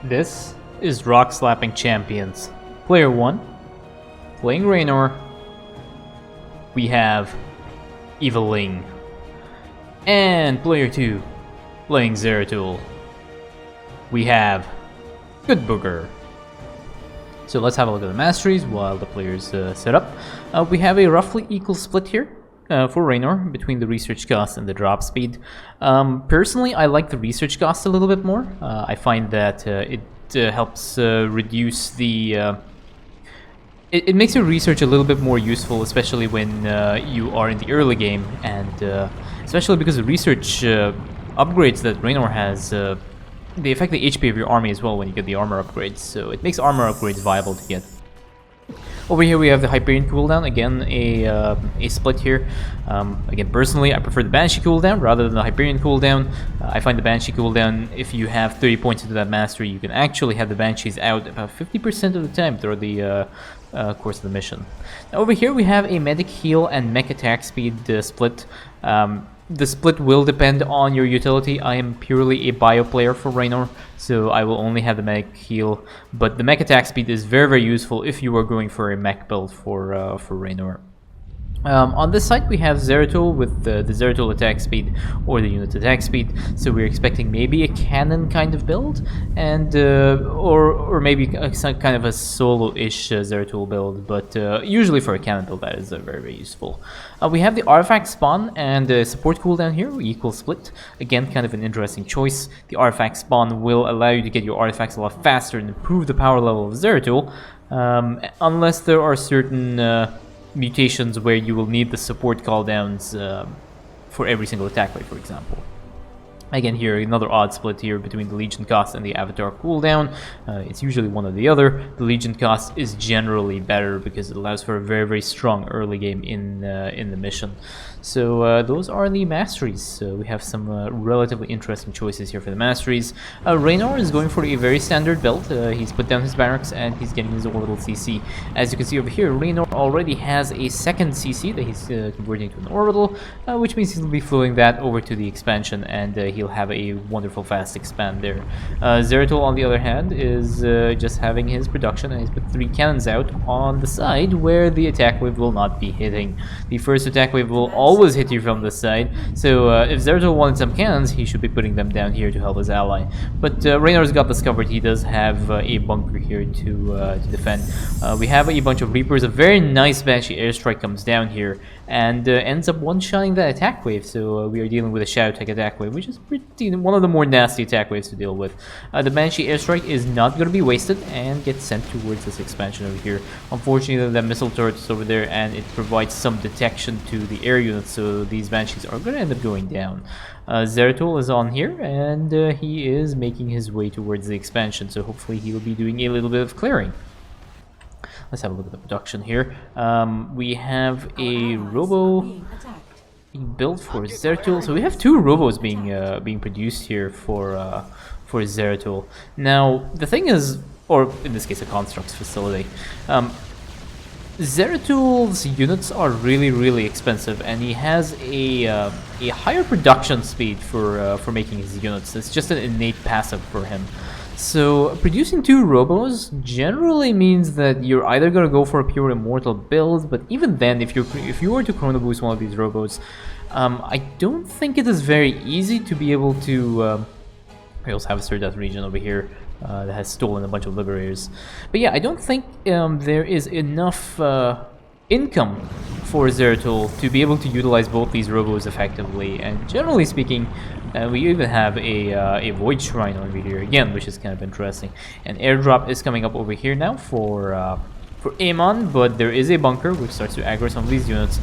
This is Rockslapping Champions. Player 1, playing Raynor, we have Eviling. And player 2, playing Zeratul, we have Good Booger. So let's have a look at the masteries while the players set up. We have a roughly equal split here for Raynor between the research cost and the drop speed. Personally, I like the research cost a little bit more. I find that it helps reduce the... It makes your research a little bit more useful, especially when you are in the early game, and especially because the research upgrades that Raynor has, they affect the HP of your army as well when you get the armor upgrades, so it makes armor upgrades viable to get. Over here we have the Hyperion cooldown, again a split here. Again, personally I prefer the Banshee cooldown rather than the Hyperion cooldown. I find the Banshee cooldown, if you have 30 points into that mastery, you can actually have the Banshees out about 50% of the time through the course of the mission. Now over here we have a medic heal and mech attack speed split. The split will depend on your utility. I am purely a bio player for Raynor, so I will only have the mech heal, but the mech attack speed is very useful if you are going for a mech build for Raynor. On this side we have Zeratul with the Zeratul attack speed or the unit attack speed, so we're expecting maybe a cannon kind of build, and or maybe some kind of a solo-ish Zeratul build, but usually for a cannon build that is very useful. We have the artifact spawn and support cooldown here, equal split. Again, kind of an interesting choice. The artifact spawn will allow you to get your artifacts a lot faster and improve the power level of Zeratul, unless there are certain mutations where you will need the support cooldowns for every single attack wave, for example. Again, here another odd split here between the Legion cost and the Avatar cooldown. It's usually one or the other. The Legion cost is generally better because it allows for a very strong early game in the mission. So those are the masteries. So we have some relatively interesting choices here for the masteries. Raynor is going for a very standard build. He's put down his barracks and he's getting his own little CC. As you can see over here, Raynor already has a second CC that he's converting to an orbital, which means he'll be flowing that over to the expansion, and he'll have a wonderful fast expand there. Zeratul, on the other hand, is just having his production, and he's put 3 cannons out on the side where the attack wave will not be hitting. The first attack wave will always hit you from this side, so if Zeratul wanted some cannons, he should be putting them down here to help his ally. But Raynor's got this covered. He does have a bunker here to defend. We have a bunch of Reapers. A very nice Banshee airstrike comes down here and ends up one-shotting that attack wave, so we are dealing with a Shadow Tech attack wave, which is one of the more nasty attack waves to deal with. The Banshee airstrike is not going to be wasted and gets sent towards this expansion over here. Unfortunately, the missile turret is over there and it provides some detection to the air units, so these Banshees are going to end up going down. Zeratul is on here and he is making his way towards the expansion, so hopefully he will be doing a little bit of clearing. Let's have a look at the production here. We have a robo built for Zeratul, so we have 2 robos being produced here for Zeratul. Now the thing is, or in this case a constructs facility, Zeratul's units are really expensive, and he has a higher production speed for making his units. It's just an innate passive for him. So producing 2 robos generally means that you're either gonna go for a pure immortal build, but even then, if you were to chrono boost one of these robos, I don't think it is very easy to be able to. We also have a Sir Death region over here that has stolen a bunch of liberators, but yeah, I don't think there is enough income for Zeratul to be able to utilize both these robos effectively. And generally speaking, we even have a Void Shrine over here again, which is kind of interesting. An airdrop is coming up over here now for Amon, but there is a bunker which starts to aggro some of these units.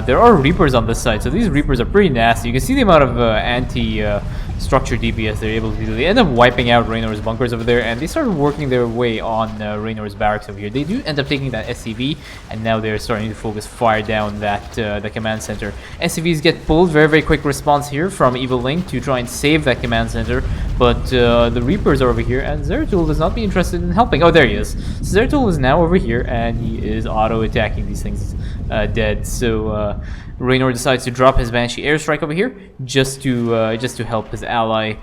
There are Reapers on this side, so these Reapers are pretty nasty. You can see the amount of anti-structure DPS they're able to do. They end up wiping out Raynor's bunkers over there, and they start working their way on Raynor's barracks over here. They do end up taking that SCV, and now they're starting to focus fire down that the command center. SCVs get pulled. Very quick response here from Eviling to try and save that command center, but the Reapers are over here, and Zeratul does not be interested in helping. Oh, there he is. So Zeratul is now over here, and he is auto-attacking these things dead. So Raynor decides to drop his Banshee airstrike over here just to help his ally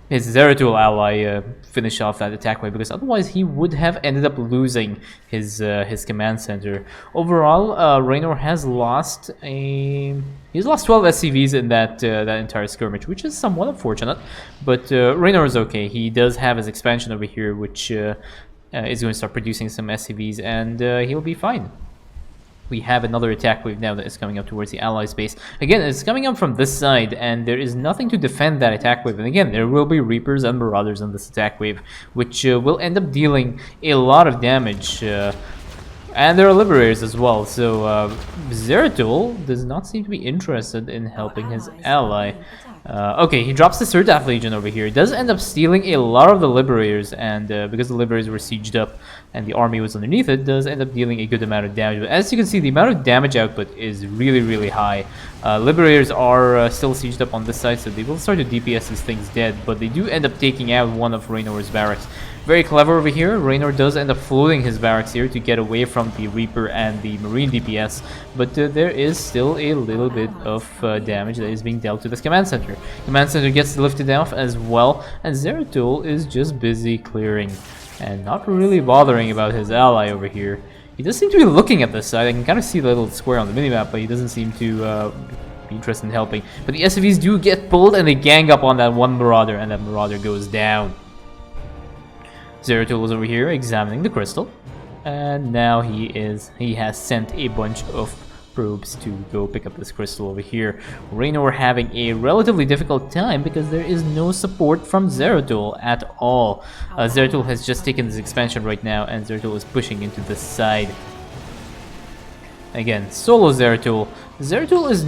his Zeratul ally finish off that attack wave, because otherwise he would have ended up losing his command center. Overall, Raynor has lost he's lost 12 SCVs in that entire skirmish, which is somewhat unfortunate. But Raynor is okay. He does have his expansion over here, which is going to start producing some SCVs, and he'll be fine. We have another attack wave now that is coming up towards the allies base. Again, it's coming up from this side, and there is nothing to defend that attack wave. And again, there will be Reapers and Marauders on this attack wave, which will end up dealing a lot of damage. And there are Liberators as well, so Zeratul does not seem to be interested in helping his ally. Okay, he drops the Surdath Legion over here. He does end up stealing a lot of the Liberators, and because the Liberators were sieged up and the army was underneath it, does end up dealing a good amount of damage. But as you can see, the amount of damage output is really, really high. Liberators are still sieged up on this side, so they will start to DPS these things dead, but they do end up taking out one of Raynor's barracks. Very clever over here. Raynor does end up floating his barracks here to get away from the Reaper and the Marine DPS, but there is still a little bit of damage that is being dealt to this command center. Command center gets lifted off as well, and Zeratul is just busy clearing and not really bothering about his ally over here. He does seem to be looking at this side. I can kind of see the little square on the minimap, but he doesn't seem to be interested in helping. But the SCVs do get pulled, and they gang up on that one Marauder, and that Marauder goes down. Zeratul is over here examining the crystal, and now he has sent a bunch of probes to go pick up this crystal over here. Raynor having a relatively difficult time because there is no support from Zeratul at all. Zeratul has just taken this expansion right now, and Zeratul is pushing into this side. Again, solo Zeratul. Zeratul is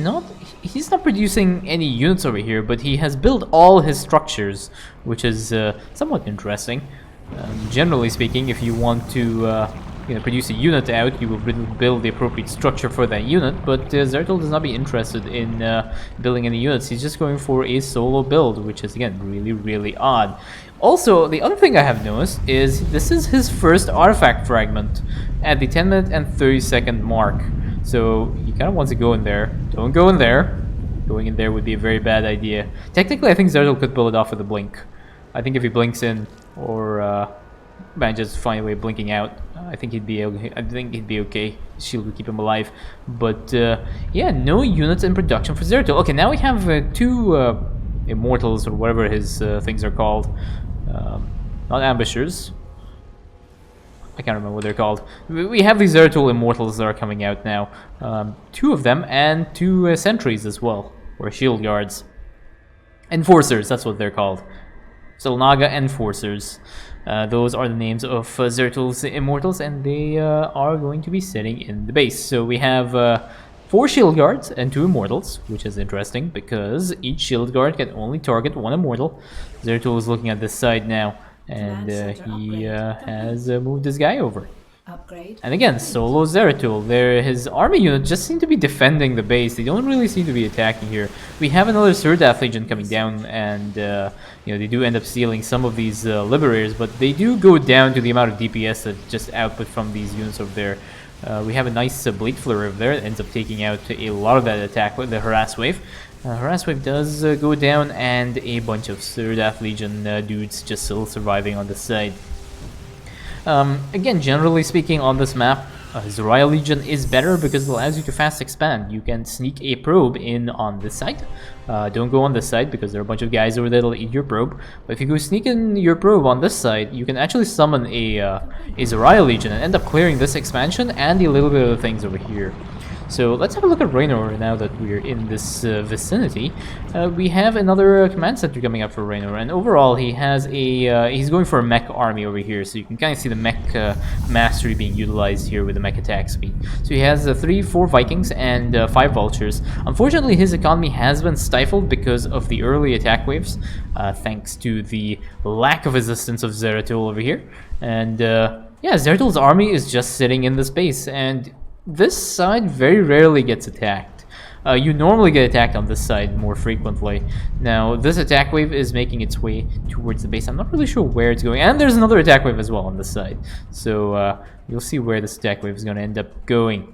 he's not producing any units over here, but he has built all his structures, which is somewhat interesting. Generally speaking, if you want to produce a unit out, you will build the appropriate structure for that unit, but Zeratul does not be interested in building any units. He's just going for a solo build, which is, again, really, really odd. Also, the other thing I have noticed is this is his first artifact fragment at the 10-minute and 30-second mark. So he kind of wants to go in there. Don't go in there. Going in there would be a very bad idea. Technically, I think Zeratul could pull it off with a blink. I think if he blinks in, or manages to find a way of blinking out, I think he'd be okay. I think he'd be okay. Shield would keep him alive. But yeah, no units in production for Zeratul. Okay, now we have two Immortals, or whatever his things are called. Not Ambushers. I can't remember what they're called. We have these Zeratul Immortals that are coming out now. Two of them, and two Sentries as well, or Shield Guards. Enforcers, that's what they're called. Solnaga Enforcers. Those are the names of Zeratul's Immortals, and they are going to be sitting in the base. So we have 4 Shield Guards and 2 Immortals, which is interesting because each Shield Guard can only target 1 Immortal. Zeratul is looking at this side now, and he has moved this guy over. Upgrade. And again, solo Zeratul. His army units just seem to be defending the base. They don't really seem to be attacking here. We have another Surdath Legion coming down, and they do end up stealing some of these Liberators, but they do go down to the amount of DPS that just output from these units over there. We have a nice Blade Flurry over there that ends up taking out a lot of that attack with the Harass Wave. Harass Wave does go down, and a bunch of Surdath Legion dudes just still surviving on the side. Again, generally speaking, on this map, Zoraya Legion is better because it allows you to fast expand. You can sneak a probe in on this side. Don't go on this side because there are a bunch of guys over there that'll eat your probe. But if you go sneak in your probe on this side, you can actually summon a Zoraya Legion and end up clearing this expansion and a little bit of the things over here. So let's have a look at Raynor now that we're in this vicinity. We have another command center coming up for Raynor, and overall he has he's going for a mech army over here, so you can kind of see the mech mastery being utilized here with the mech attack speed. So he has 4 Vikings and 5 Vultures. Unfortunately, his economy has been stifled because of the early attack waves, thanks to the lack of resistance of Zeratul over here. And yeah, Zeratul's army is just sitting in this base, and this side very rarely gets attacked. You normally get attacked on this side more frequently. Now, this attack wave is making its way towards the base. I'm not really sure where it's going. And there's another attack wave as well on this side. So, you'll see where this attack wave is going to end up going.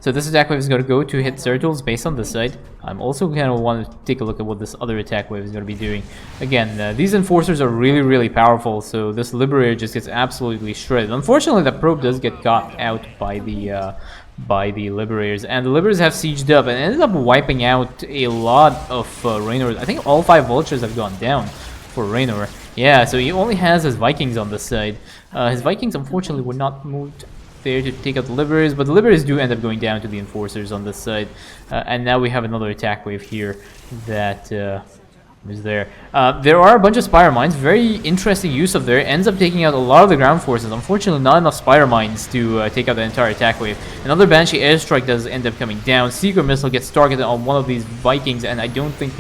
So this attack wave is going to go to hit Zertools based on this side. I'm also kind of want to take a look at what this other attack wave is going to be doing. Again, these enforcers are really, really powerful, so this Liberator just gets absolutely shredded. Unfortunately, that probe does get caught out by the Liberators, and the Liberators have sieged up and ended up wiping out a lot of Raynor. I think all 5 Vultures have gone down for Raynor. Yeah, so he only has his Vikings on this side. His Vikings, unfortunately, were not moved there to take out the Liberators, but the Liberators do end up going down to the Enforcers on this side. And now we have another attack wave here that is there. There are a bunch of Spire Mines. Very interesting use of there. Ends up taking out a lot of the ground forces. Unfortunately, not enough Spire Mines to take out the entire attack wave. Another Banshee airstrike does end up coming down. Seeker Missile gets targeted on one of these Vikings, and I don't think...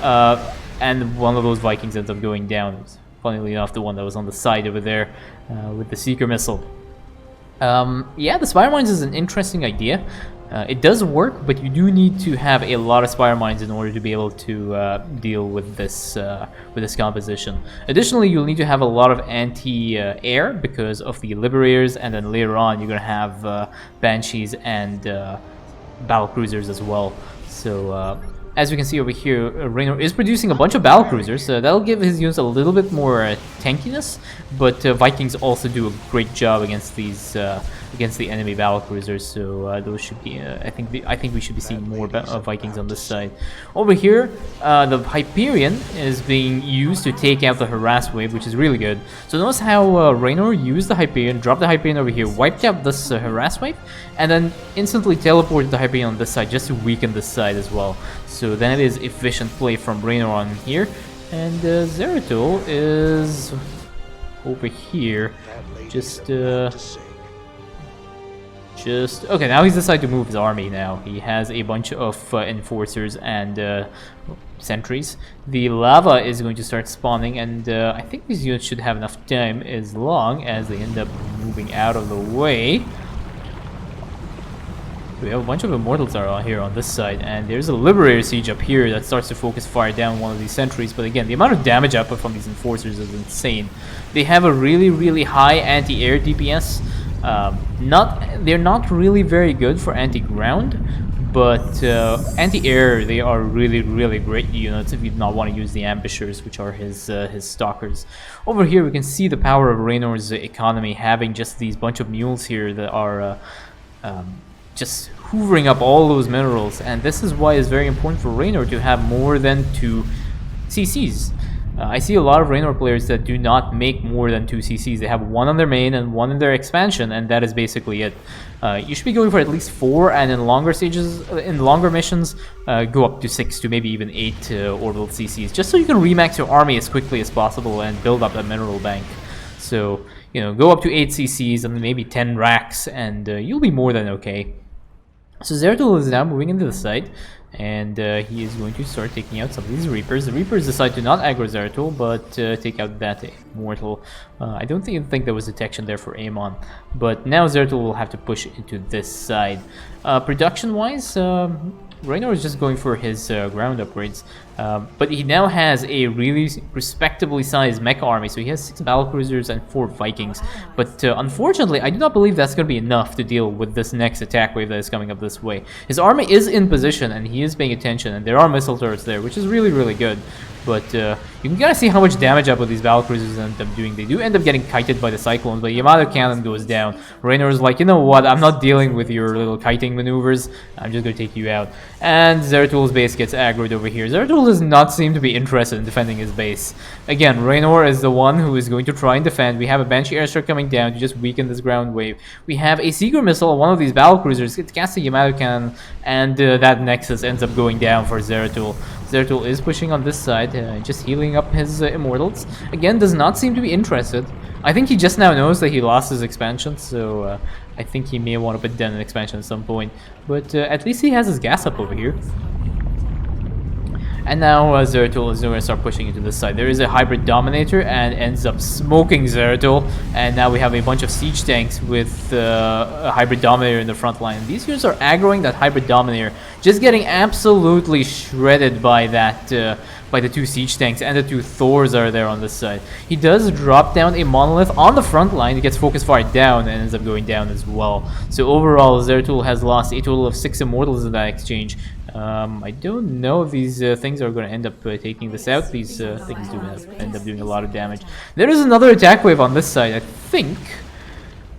and one of those Vikings ends up going down. Funnily enough, the one that was on the side over there with the Seeker Missile. Yeah, the Spire Mines is an interesting idea. It does work, but you do need to have a lot of Spire Mines in order to be able to deal with this composition. Additionally, you'll need to have a lot of anti-air because of the Liberators, and then later on you're going to have Banshees and Battlecruisers as well. So as we can see over here, Raynor is producing a bunch of Battlecruisers, so that'll give his units a little bit more tankiness, but Vikings also do a great job against these against the enemy Battlecruisers, so those should be I think we should be seeing more Vikings on this side. Over here, the Hyperion is being used to take out the Harass wave, which is really good. So notice how Raynor used the Hyperion, dropped the Hyperion over here, wiped out this Harass wave, and then instantly teleported the Hyperion on this side just to weaken this side as well. So that is efficient play from Raynor on here. And Zeratul is over here. Okay, now he's decided to move his army now. He has a bunch of enforcers and sentries. The lava is going to start spawning, and I think these units should have enough time as long as they end up moving out of the way. We have a bunch of Immortals are here on this side, and there's a Liberator siege up here that starts to focus fire down one of these sentries. But again, the amount of damage output from these enforcers is insane. They have a really, really high anti-air DPS. They're not really very good for anti-ground, but anti-air, they are really, really great units if you do not want to use the Ambushers, which are his stalkers. Over here, we can see the power of Raynor's economy, having just these bunch of mules here that are just hoovering up all those minerals, and this is why it's very important for Raynor to have more than 2 CCs. I see a lot of Raynor players that do not make more than 2 CCs. They have 1 on their main and 1 in their expansion, and that is basically it. You should be going for at least 4, and in longer stages, in longer missions, go up to 6 to maybe even 8 orbital CCs, just so you can remax your army as quickly as possible and build up a mineral bank. So, you know, go up to 8 CCs and maybe 10 racks, and you'll be more than okay. So Zeratul is now moving into the side, and he is going to start taking out some of these Reapers. The Reapers decide to not aggro Zeratul, but take out that Immortal. I don't think there was detection there for Amon, but now Zeratul will have to push into this side. Production-wise, Raynor is just going for his ground upgrades, but he now has a really respectably sized mecha army, so he has 6 battlecruisers and 4 Vikings. But unfortunately, I do not believe that's going to be enough to deal with this next attack wave that is coming up this way. His army is in position, and he is paying attention, and there are missile turrets there, which is really, really good. But you can kind of see how much damage up with these battlecruisers end up doing. They do end up getting kited by the Cyclones, but Yamato Cannon goes down. Raynor is like, you know what, I'm not dealing with your little kiting maneuvers, I'm just going to take you out. And Zeratul's base gets aggroed over here. Zeratul does not seem to be interested in defending his base. Again, Raynor is the one who is going to try and defend. We have a Banshee airstrike coming down to just weaken this ground wave. We have a Seeker missile on one of these battlecruisers. It casts a Yamato Cannon, and that Nexus ends up going down for Zeratul. Zeratul is pushing on this side, just healing up his Immortals. Again, does not seem to be interested. I think he just now knows that he lost his expansion, so I think he may want to put down an expansion at some point. But at least he has his gas up over here. And now Zeratul is going to start pushing into this side. There is a Hybrid Dominator and ends up smoking Zeratul. And now we have a bunch of siege tanks with a Hybrid Dominator in the front line. These units are aggroing that Hybrid Dominator, just getting absolutely shredded by that by the 2 siege tanks, and the 2 Thors are there on this side. He does drop down a monolith on the front line. He gets focus fired down and ends up going down as well. So overall, Zeratul has lost a total of 6 immortals in that exchange. I don't know if these things are going to end up taking this out. These things do end up doing a lot of damage. There is another attack wave on this side, I think.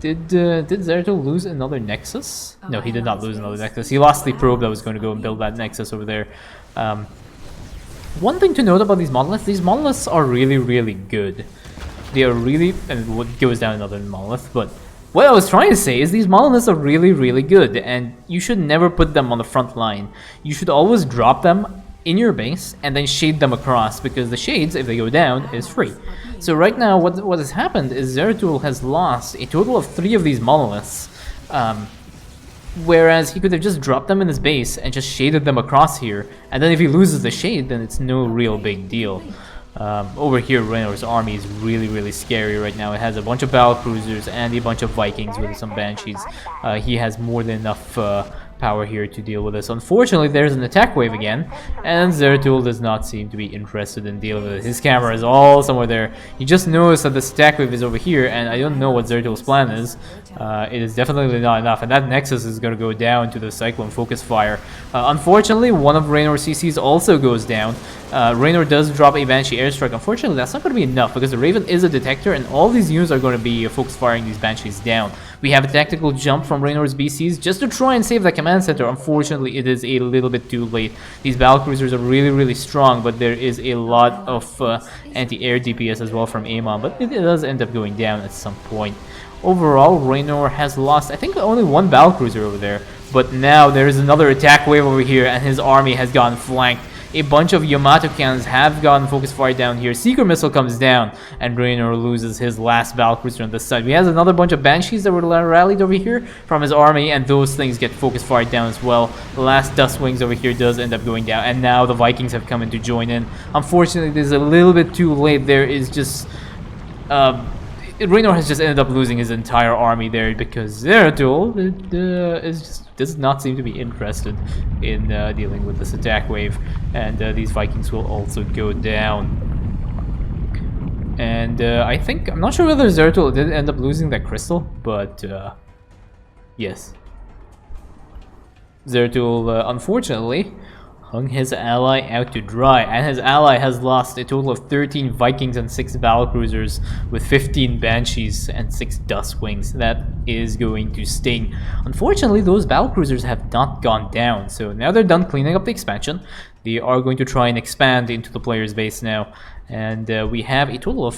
Did Zeratul lose another Nexus? No, he did not lose another Nexus. He lost the probe that was going to go and build that Nexus over there. One thing to note about these monoliths are really, really good. They are really, and what goes down another monolith, but what I was trying to say is these monoliths are really, really good, and you should never put them on the front line. You should always drop them in your base and then shade them across, because the shades, if they go down, is free. So right now, what has happened is Zeratul has lost a total of 3 of these monoliths, whereas he could have just dropped them in his base and just shaded them across here, and then if he loses the shade, then it's no real big deal. Over here, Raynor's army is really, really scary right now. It has a bunch of battle cruisers and a bunch of Vikings with some banshees. He has more than enough power here to deal with this. Unfortunately, there's an attack wave again, and Zeratul does not seem to be interested in dealing with it. His camera is all somewhere there. He just noticed that this attack wave is over here, and I don't know what Zeratul's plan is. It is definitely not enough, and that Nexus is going to go down to the Cyclone Focus Fire. Unfortunately, one of Raynor's CCs also goes down. Raynor does drop a Banshee airstrike. Unfortunately, that's not going to be enough, because the Raven is a detector, and all these units are going to be focus firing these Banshees down. We have a tactical jump from Raynor's BCs just to try and save the command center. Unfortunately, it is a little bit too late. These battlecruisers are really, really strong, but there is a lot of anti-air DPS as well from Amon, but it does end up going down at some point. Overall, Raynor has lost, I think, only 1 battlecruiser over there, but now there is another attack wave over here, and his army has gotten flanked. A bunch of Yamato cannons have gotten focus fire down here. Seeker Missile comes down, and Raynor loses his last battlecruiser on this side. He has another bunch of Banshees that were rallied over here from his army, and those things get focus fired down as well. The last Dust Wings over here does end up going down, and now the Vikings have come in to join in. Unfortunately, this is a little bit too late. There is just... Raynor has just ended up losing his entire army there, because Zeratul does not seem to be interested in dealing with this attack wave, and these Vikings will also go down. And I'm not sure whether Zeratul did end up losing that crystal, but yes. Zeratul, unfortunately, hung his ally out to dry, and his ally has lost a total of 13 Vikings and 6 battlecruisers with 15 Banshees and 6 Dust Wings. That is going to sting. Unfortunately, those battlecruisers have not gone down, so now they're done cleaning up the expansion. They are going to try and expand into the player's base now, and we have a total of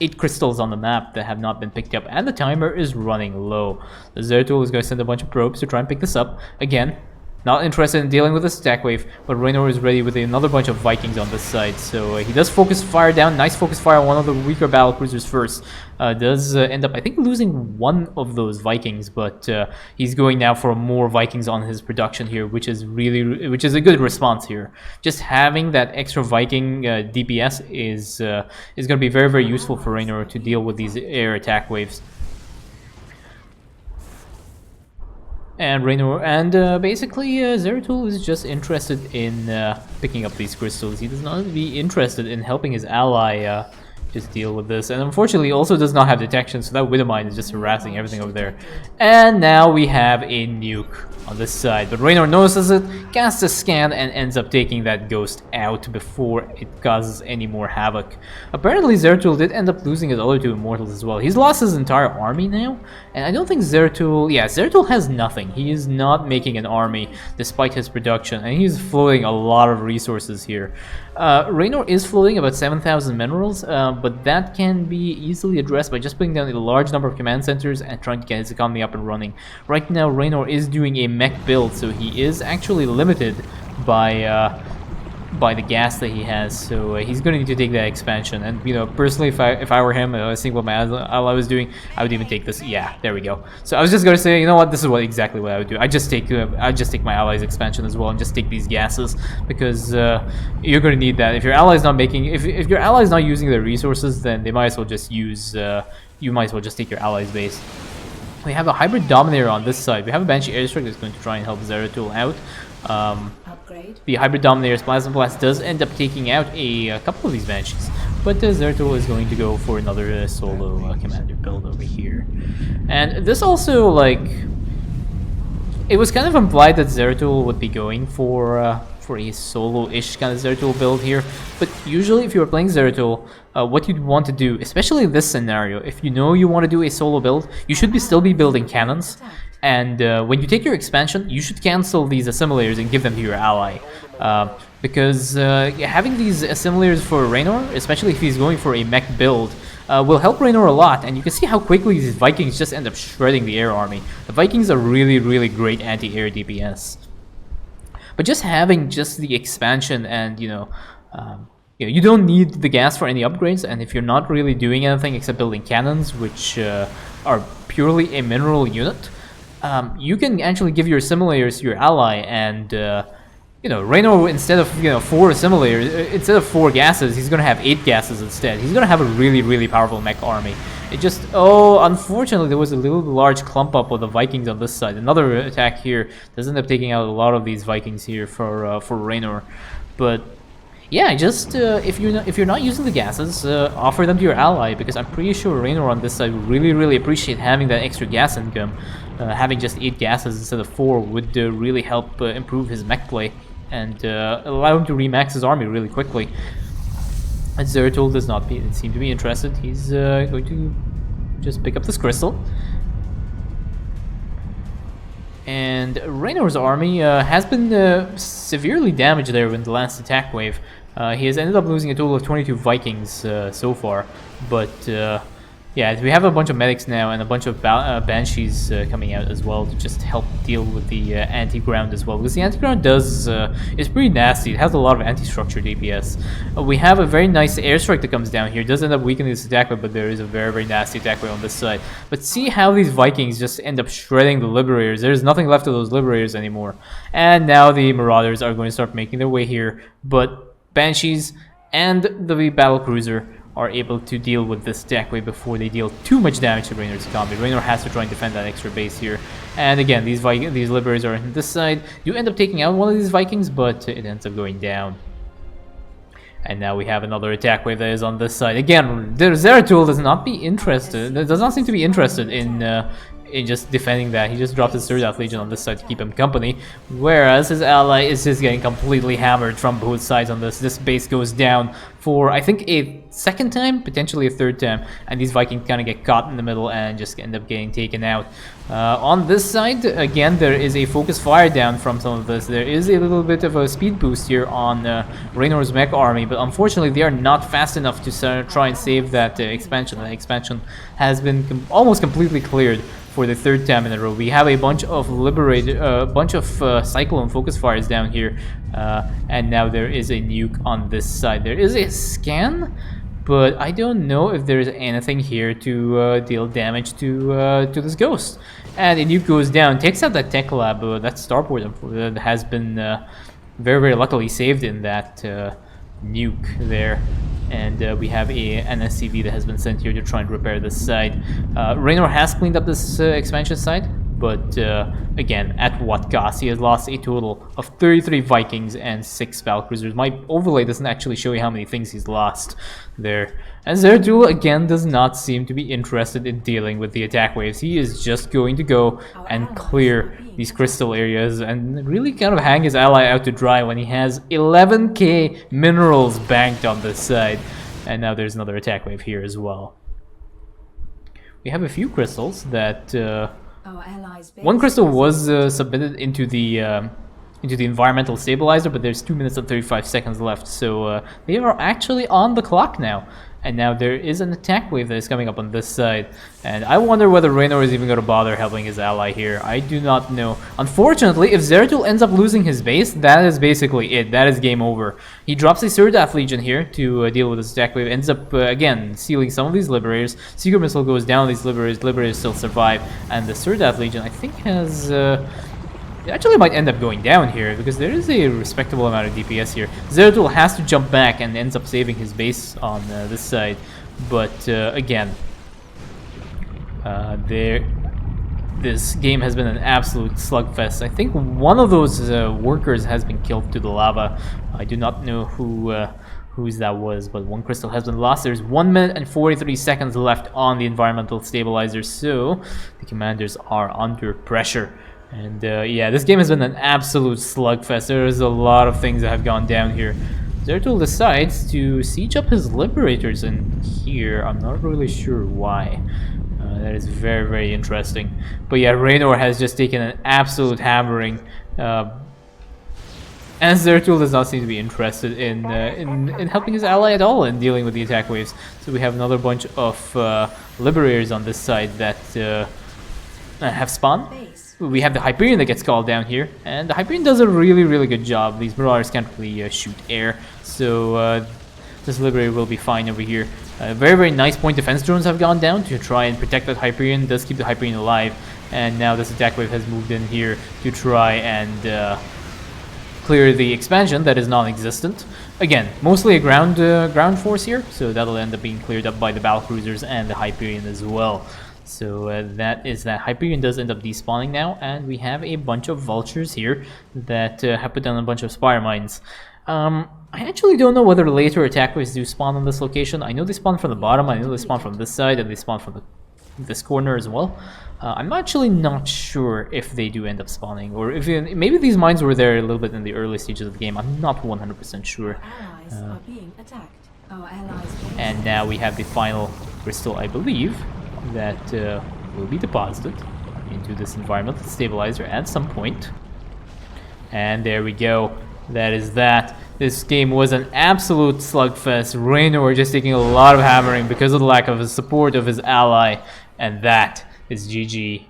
8 crystals on the map that have not been picked up, and the timer is running low. The Zeratul is going to send a bunch of probes to try and pick this up. Again, not interested in dealing with this attack wave, but Raynor is ready with another bunch of Vikings on this side. So he does focus fire down. Nice focus fire on one of the weaker battlecruisers first. Does end up, I think, losing one of those Vikings, but he's going now for more Vikings on his production here, which is a good response here. Just having that extra Viking DPS is going to be very, very useful for Raynor to deal with these air attack waves. And Raynor, and basically Zeratul is just interested in picking up these crystals. He does not be interested in helping his ally just deal with this. And unfortunately also does not have detection, so that Widowmine is just harassing everything over there. And now we have a nuke on this side, but Raynor notices it, casts a scan, and ends up taking that ghost out before it causes any more havoc. Apparently Zeratul did end up losing his other 2 immortals as well. He's lost his entire army now, and I don't think Zeratul has nothing. He is not making an army despite his production, and he's floating a lot of resources here. Raynor is floating about 7,000 minerals, but that can be easily addressed by just putting down a large number of command centers and trying to get his economy up and running. Right now, Raynor is doing a mech build, so he is actually limited by the gas that he has, so he's going to need to take that expansion. And you know, personally, if I were him, I was thinking what my ally was doing, I would even take this. Yeah, there we go. So I was just going to say, you know what, this is exactly what I would do. I just take my ally's expansion as well and just take these gases, because you're going to need that. If your ally's not making, if your ally's not using their resources, then they might as well just use. You might as well just take your ally's base. We have a Hybrid Dominator on this side. We have a Banshee airstrike that's going to try and help Zeratul out. The Hybrid Dominator's Plasma Blast does end up taking out a couple of these Banshees, but Zeratul is going to go for another solo commander build over here. And this also, like, it was kind of implied that Zeratul would be going for a solo-ish kind of Zeratul build here, but usually if you are playing Zeratul, what you'd want to do, especially in this scenario, if you know you want to do a solo build, you should still be building cannons, and when you take your expansion, you should cancel these assimilators and give them to your ally, because having these assimilators for Raynor, especially if he's going for a mech build, will help Raynor a lot, and you can see how quickly these Vikings just end up shredding the air army. The Vikings are really, really great anti-air DPS. But just having just the expansion and, you know, you don't need the gas for any upgrades, and if you're not really doing anything except building cannons, which are purely a mineral unit, you can actually give your assimilators to your ally, and you know, Raynor, instead of 4 assimilators, instead of 4 gases, he's gonna have 8 gases instead. He's gonna have a really, really powerful mech army. It just, oh, unfortunately, there was a little large clump up of the Vikings on this side. Another attack here does end up taking out a lot of these Vikings here for Raynor. But yeah, just if you're not using the gases, offer them to your ally, because I'm pretty sure Raynor on this side would really, really appreciate having that extra gas income. Having just 8 gases instead of 4 would really help improve his mech play and allow him to remax his army really quickly. And Zeratul does not seem to be interested. He's going to just pick up this crystal. And Raynor's army has been severely damaged there in the last attack wave. He has ended up losing a total of 22 Vikings so far, but yeah, we have a bunch of medics now and a bunch of Banshees coming out as well to just help deal with the anti-ground as well, because the anti-ground is pretty nasty. It has a lot of anti-structure DPS. We have a very nice airstrike that comes down here. It does end up weakening this attack wave, but there is a very, very nasty attack wave on this side. But see how these Vikings just end up shredding the Liberators. There's nothing left of those Liberators anymore. And now the Marauders are going to start making their way here, but Banshees and the Battlecruiser are able to deal with this attack wave before they deal too much damage to Raynor's economy. Raynor has to try and defend that extra base here. And again, these Liberators are on this side. You end up taking out one of these Vikings, but it ends up going down. And now we have another attack wave that is on this side. Again, Zeratul does not seem to be interested in just defending that. He just dropped his third Death Legion on this side to keep him company, whereas his ally is just getting completely hammered from both sides on this. This base goes down for, I think, a second time, potentially a third time, and these Vikings kind of get caught in the middle and just end up getting taken out. On this side, again, there is a focus fire down from some of this. There is a little bit of a speed boost here on Raynor's mech army, but unfortunately they are not fast enough to try and save that expansion. That expansion has been almost completely cleared for the third time in a row. We have a bunch of Cyclone focus fires down here, and now there is a nuke on this side. There is a scan, but I don't know if there's anything here to deal damage to this ghost. And a nuke goes down, takes out that tech lab, that starport that has been very, very luckily saved in that nuke there. And we have an SCV that has been sent here to try and repair this side. Raynor has cleaned up this expansion side, but again, at what cost? He has lost a total of 33 Vikings and 6 Battlecruisers. My overlay doesn't actually show you how many things he's lost there. And Zeratul again does not seem to be interested in dealing with the attack waves. He is just going to go and clear these crystal areas and really kind of hang his ally out to dry when he has 11k minerals banked on this side. And now there's another attack wave here as well. We have a few crystals that one crystal was submitted into the environmental stabilizer, but there's 2 minutes and 35 seconds left, so they are actually on the clock now. And now there is an attack wave that is coming up on this side, and I wonder whether Raynor is even going to bother helping his ally here. I do not know. Unfortunately, if Zeratul ends up losing his base, that is basically it. That is game over. He drops a third Death Legion here to deal with this attack wave, ends up again sealing some of these Liberators. Secret Missile goes down, these Liberators still survive, and the third Death Legion I think has... it actually might end up going down here, because there is a respectable amount of DPS here. Zeratul has to jump back and ends up saving his base on this side. But again, there this game has been an absolute slugfest. I think one of those workers has been killed to the lava. I do not know whose that was, but one crystal has been lost. There's 1 minute and 43 seconds left on the environmental stabilizer, so the commanders are under pressure. And yeah, this game has been an absolute slugfest. There's a lot of things that have gone down here. Zertul decides to siege up his liberators in here. I'm not really sure why. That is very, very interesting. But yeah, Raynor has just taken an absolute hammering. And Zertul does not seem to be interested in helping his ally at all in dealing with the attack waves. So we have another bunch of liberators on this side that have spawned. We have the Hyperion that gets called down here, and the Hyperion does a really, really good job. These Marauders can't really shoot air, so this Liberator will be fine over here. Very, very nice point defense drones have gone down to try and protect that Hyperion. Does keep the Hyperion alive, and now this attack wave has moved in here to try and clear the expansion that is non-existent. Again, mostly a ground force here, so that'll end up being cleared up by the battlecruisers and the Hyperion as well. So that is that. Hyperion does end up despawning now, and we have a bunch of vultures here that have put down a bunch of spire mines. I actually don't know whether later attack waves do spawn on this location. I know they spawn from the bottom, I know they spawn from this side, and they spawn from this corner as well. I'm actually not sure if they do end up spawning, or if maybe these mines were there a little bit in the early stages of the game. I'm not 100% sure. Are being attacked. Our allies And now we have the final crystal, I believe, that will be deposited into this environmental stabilizer at some point. And there we go. That is that. This game was an absolute slugfest. Raynor just taking a lot of hammering because of the lack of the support of his ally. And that is GG.